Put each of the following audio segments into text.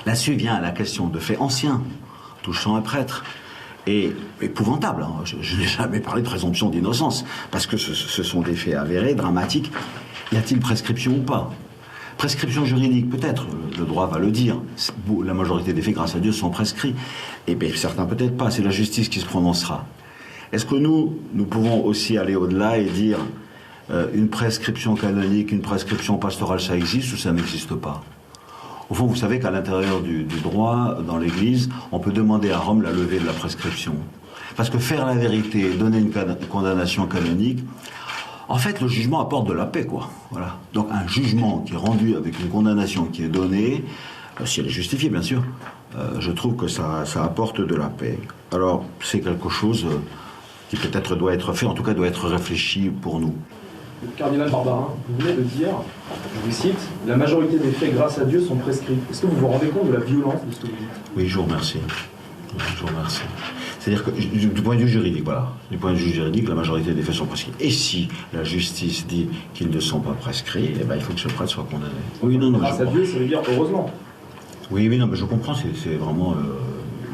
Là-dessus vient la question de faits anciens, touchant un prêtre. Et épouvantable, hein. Je n'ai jamais parlé de présomption d'innocence, parce que ce sont des faits avérés, dramatiques. Y a-t-il prescription ou pas? Prescription juridique, peut-être, le droit va le dire. La majorité des faits, grâce à Dieu, sont prescrits. Et bien, certains peut-être pas, c'est la justice qui se prononcera. Est-ce que nous pouvons aussi aller au-delà et dire une prescription canonique, une prescription pastorale, ça existe ou ça n'existe pas? Au fond, vous savez qu'à l'intérieur du droit, dans l'Église, on peut demander à Rome la levée de la prescription. Parce que faire la vérité et donner une condamnation canonique, en fait, le jugement apporte de la paix, quoi. Voilà. Donc un jugement qui est rendu avec une condamnation qui est donnée, si elle est justifiée, bien sûr, je trouve que ça apporte de la paix. Alors, c'est quelque chose qui peut-être doit être fait, en tout cas doit être réfléchi pour nous. Le cardinal Barbarin, vous venez de dire, je vous cite, « La majorité des faits, grâce à Dieu, sont prescrits ». Est-ce que vous vous rendez compte de la violence de ce que vous dites? Oui, je vous remercie. Je vous remercie. C'est-à-dire que du point de vue juridique, voilà, du point de vue juridique, la majorité des faits sont prescrits. Et si la justice dit qu'ils ne sont pas prescrits, eh ben, il faut que ce prêtre soit condamné. Oui, non, grâce à Dieu, ça veut dire heureusement. Oui, non, mais je comprends, c'est vraiment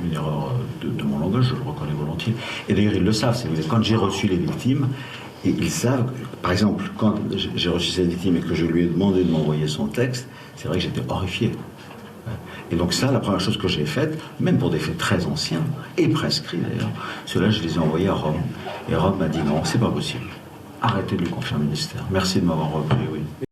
une erreur de mon langage, je le reconnais volontiers. Et d'ailleurs, ils le savent, c'est quand j'ai reçu les victimes, et ils savent, par exemple, quand j'ai reçu cette victime et que je lui ai demandé de m'envoyer son texte, c'est vrai que j'étais horrifié. Et donc ça, la première chose que j'ai faite, même pour des faits très anciens, et prescrits d'ailleurs, ceux-là, je les ai envoyés à Rome. Et Rome m'a dit non, c'est pas possible. Arrêtez de lui confier un ministère. Merci de m'avoir repris, oui.